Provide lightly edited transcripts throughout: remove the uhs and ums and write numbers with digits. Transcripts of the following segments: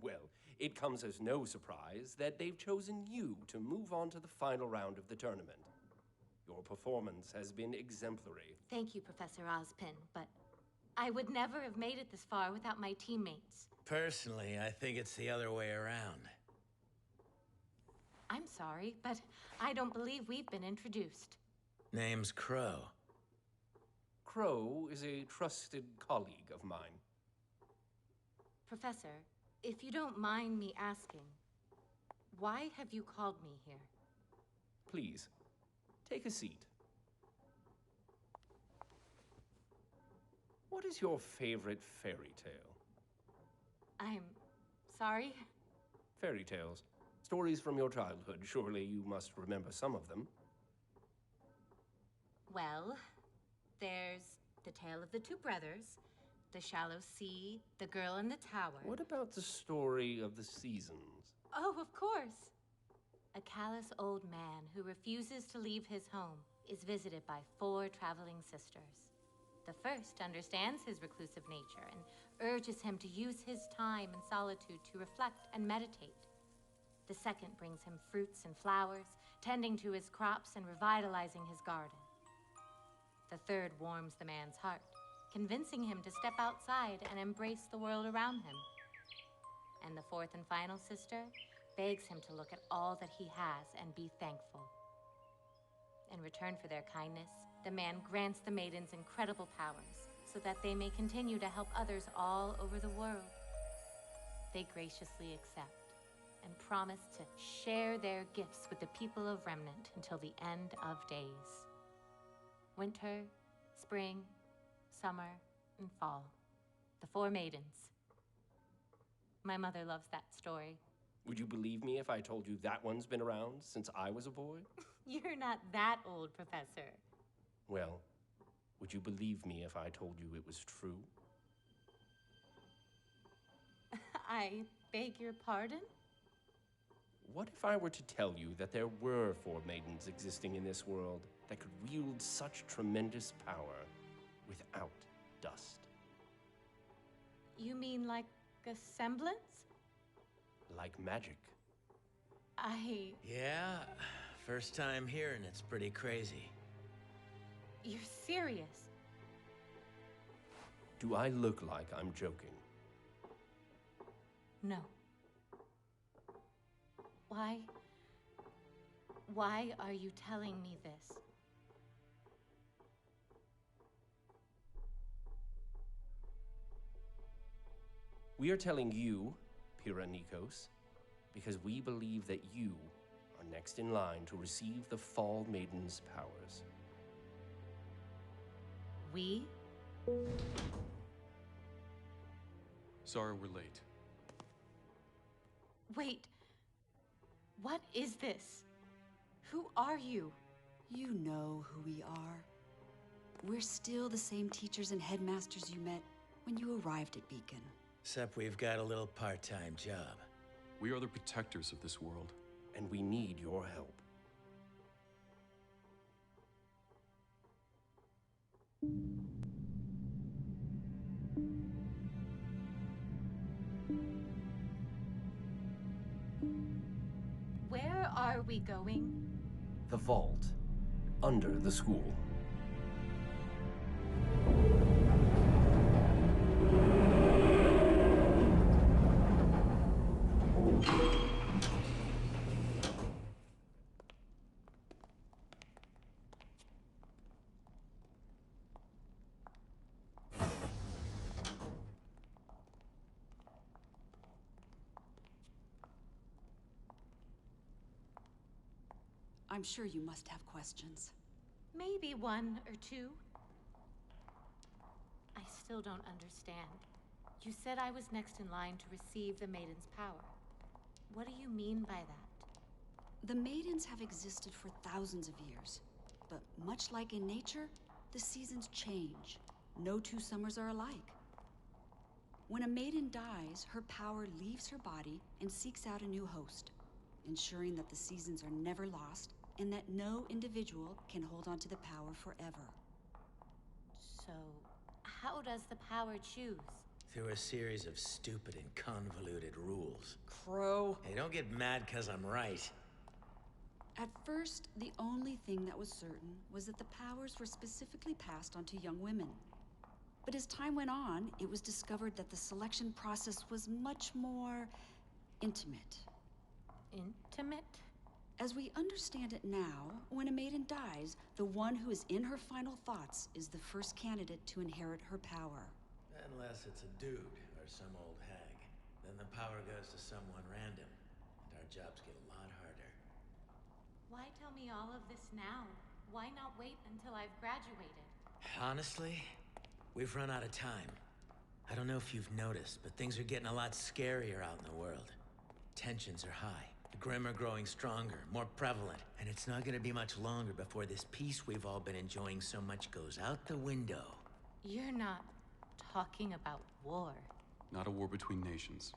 Well, it comes as no surprise that they've chosen you to move on to the final round of the tournament. Your performance has been exemplary. Thank you, Professor Ozpin, but I would never have made it this far without my teammates. Personally, I think it's the other way around. I'm sorry, but I don't believe we've been introduced. Name's Crow. Crow is a trusted colleague of mine. Professor, if you don't mind me asking, why have you called me here? Please, take a seat. What is your favorite fairy tale? I'm sorry? Fairy tales. Stories from your childhood. Surely you must remember some of them. Well, there's the tale of the two brothers, the shallow sea, the girl in the tower. What about the story of the seasons? Oh, of course. A callous old man who refuses to leave his home is visited by 4 traveling sisters. The first understands his reclusive nature and urges him to use his time in solitude to reflect and meditate. The second brings him fruits and flowers, tending to his crops and revitalizing his garden. The third warms the man's heart, convincing him to step outside and embrace the world around him. And the fourth and final sister begs him to look at all that he has and be thankful. In return for their kindness, the man grants the maidens incredible powers so that they may continue to help others all over the world. They graciously accept and promise to share their gifts with the people of Remnant until the end of days. Winter, spring, summer, and fall. The 4 maidens. My mother loves that story. Would you believe me if I told you that one's been around since I was a boy? You're not that old, Professor. Well, would you believe me if I told you it was true? I beg your pardon? What if I were to tell you that there were 4 maidens existing in this world that could wield such tremendous power without dust? You mean like a semblance? Like magic. Yeah, first time hearing it's pretty crazy. You're serious? Do I look like I'm joking? No. Why are you telling me this? We are telling you, Pyrrha Nikos, because we believe that you are next in line to receive the Fall Maiden's powers. We? Sorry we're late. Wait. What is this? Who are you? You know who we are. We're still the same teachers and headmasters you met when you arrived at Beacon. Except we've got a little part-time job. We are the protectors of this world. And we need your help. Where are we going? The vault, under the school. I'm sure you must have questions. Maybe 1 or 2. I still don't understand. You said I was next in line to receive the Maiden's power. What do you mean by that? The Maidens have existed for thousands of years. But much like in nature, the seasons change. No 2 summers are alike. When a maiden dies, her power leaves her body and seeks out a new host, ensuring that the seasons are never lost and that no individual can hold on to the power forever. So, how does the power choose? through a series of stupid and convoluted rules. Crow. Hey, don't get mad because I'm right. At first, the only thing that was certain was that the powers were specifically passed on to young women. But as time went on, it was discovered that the selection process was much more intimate. Intimate? As we understand it now, when a maiden dies, the one who is in her final thoughts is the first candidate to inherit her power. Unless it's a dude or some old hag. Then the power goes to someone random, and our jobs get a lot harder. Why tell me all of this now? Why not wait until I've graduated? Honestly, we've run out of time. I don't know if you've noticed, but things are getting a lot scarier out in the world. Tensions are high. The Grim are growing stronger, more prevalent, and it's not gonna be much longer before this peace we've all been enjoying so much goes out the window. You're not talking about war. Not a war between nations.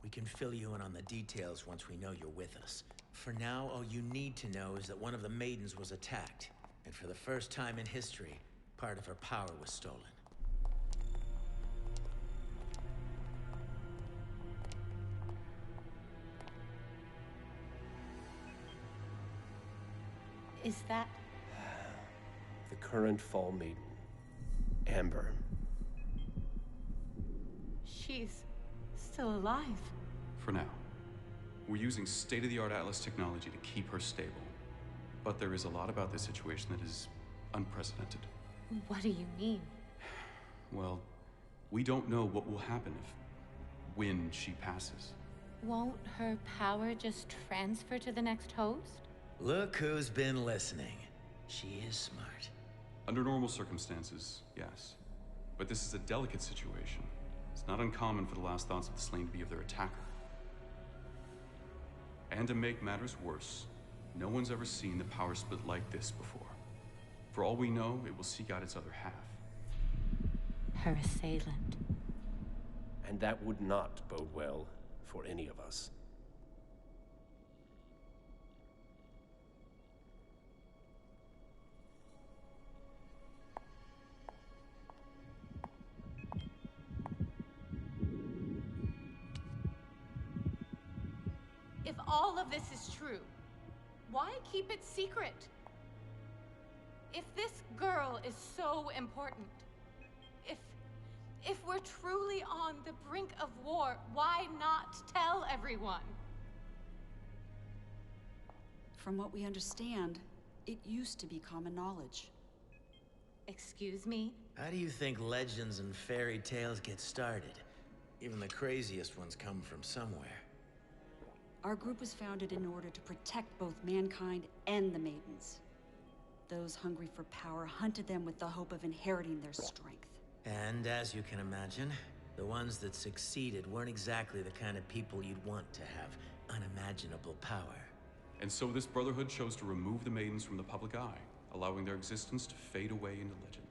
We can fill you in on the details once we know you're with us. For now, all you need to know is that one of the maidens was attacked, and for the first time in history, part of her power was stolen. Is that... The current Fall Maiden, Amber. she's still alive? For now. We're using state-of-the-art Atlas technology to keep her stable. But there is a lot about this situation that is unprecedented. What do you mean? Well, we don't know what will happen when she passes. Won't her power just transfer to the next host? Look who's been listening. She is smart. Under normal circumstances, yes. But this is a delicate situation. It's not uncommon for the last thoughts of the slain to be of their attacker. And to make matters worse, no one's ever seen the power split like this before. For all we know, it will seek out its other half. Her assailant. And that would not bode well for any of us. If all of this is true, why keep it secret? If this girl is so important, if we're truly on the brink of war, why not tell everyone? From what we understand, it used to be common knowledge. Excuse me? How do you think legends and fairy tales get started? Even the craziest ones come from somewhere. Our group was founded in order to protect both mankind and the maidens. Those hungry for power hunted them with the hope of inheriting their strength. And as you can imagine, the ones that succeeded weren't exactly the kind of people you'd want to have unimaginable power. And so this Brotherhood chose to remove the maidens from the public eye, allowing their existence to fade away into legend.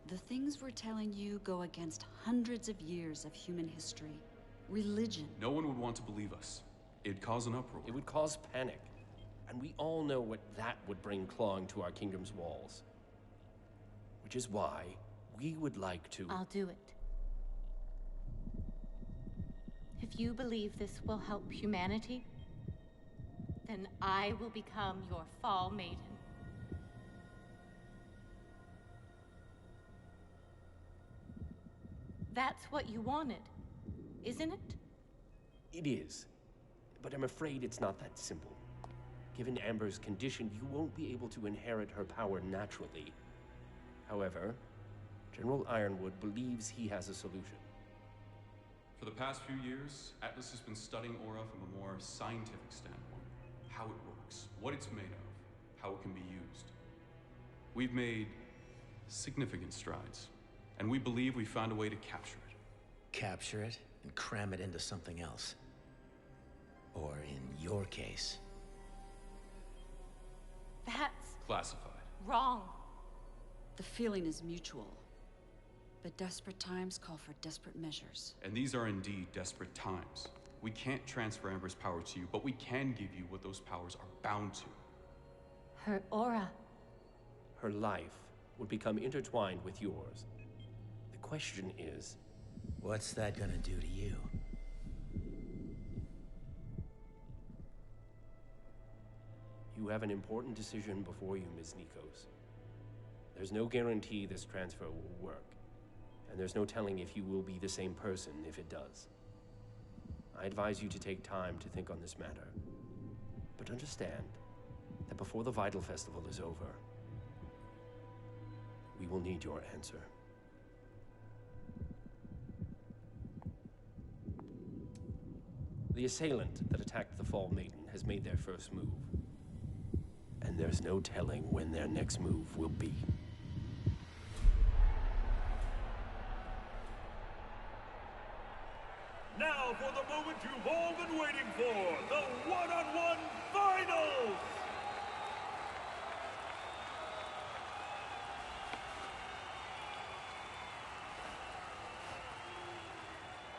The things we're telling you go against hundreds of years of human history. Religion. No one would want to believe us. It'd cause an uproar. It would cause panic, and we all know what that would bring clawing to our kingdom's walls. Which is why we would like to... I'll do it. If you believe this will help humanity, then I will become your Fall Maiden. That's what you wanted, isn't it? It is, but I'm afraid it's not that simple. Given Amber's condition, you won't be able to inherit her power naturally. However, General Ironwood believes he has a solution. For the past few years, Atlas has been studying Aura from a more scientific standpoint. How it works, what it's made of, how it can be used. We've made significant strides, and we believe we found a way to capture it. Capture it and cram it into something else. Or in your case... That's Classified. wrong. The feeling is mutual. But desperate times call for desperate measures. And these are indeed desperate times. We can't transfer Amber's power to you, but we can give you what those powers are bound to. Her aura. Her life would become intertwined with yours. The question is, What's that gonna do to you? You have an important decision before you, Ms. Nikos. There's no guarantee this transfer will work, and there's no telling if you will be the same person if it does. I advise you to take time to think on this matter, but understand that before the Vital Festival is over, we will need your answer. The assailant that attacked the Fall Maiden has made their first move, and there's no telling when their next move will be. Now for the moment you've all been waiting for, the one-on-one finals!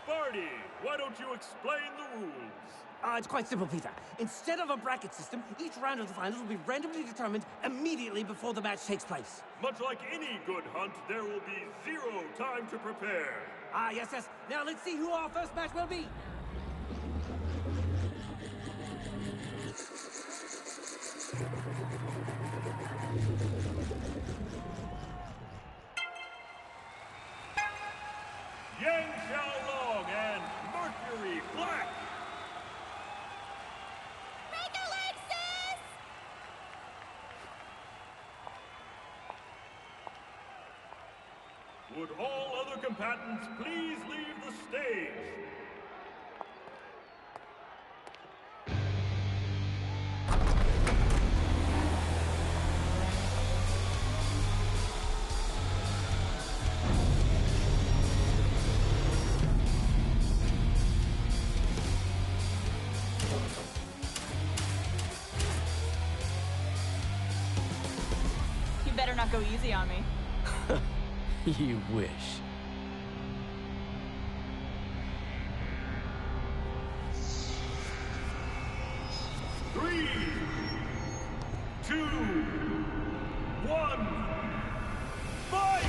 Barney, why don't you explain the rules? It's quite simple, Peter. Instead of a bracket system, each round of the finals will be randomly determined immediately before the match takes place. Much like any good hunt, there will be 0 time to prepare. Yes. Now let's see who our first match will be. Yang Xiaolong and Mercury Black. Break a leg, sis! Would all other combatants please leave the stage? You better not go easy on me. You wish. Three, 2, 1, fight!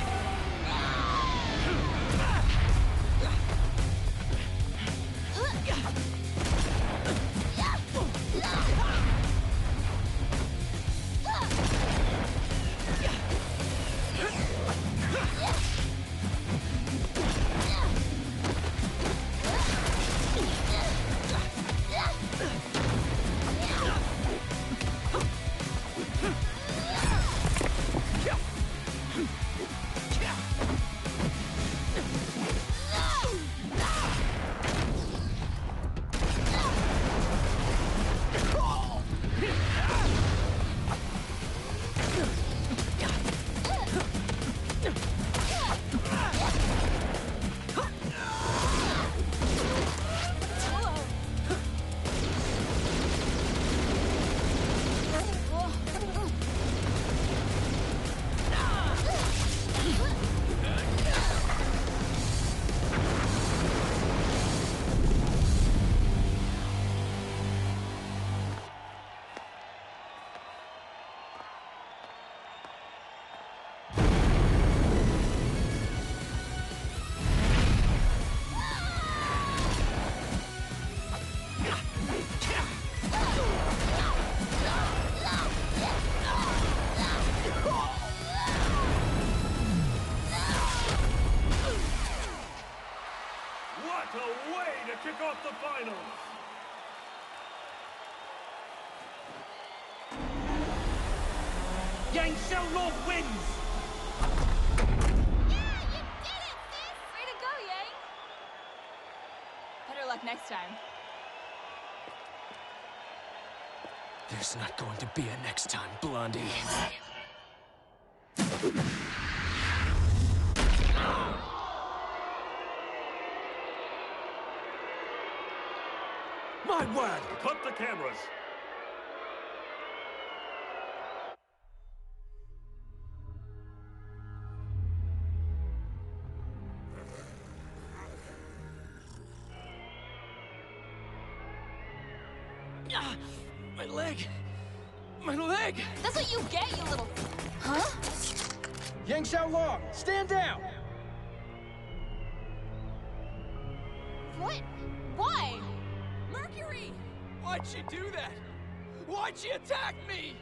What a way to kick off the finals! Yang Xiaolong wins! Yeah, you did it, sis! Way to go, Yang! Better luck next time. There's not going to be a next time, Blondie. My word! Cut the cameras! My leg! My leg! That's what you get, you little... Huh? Yang Xiaolong, stand down! What? Why? Mercury! Why'd she do that? Why'd she attack me?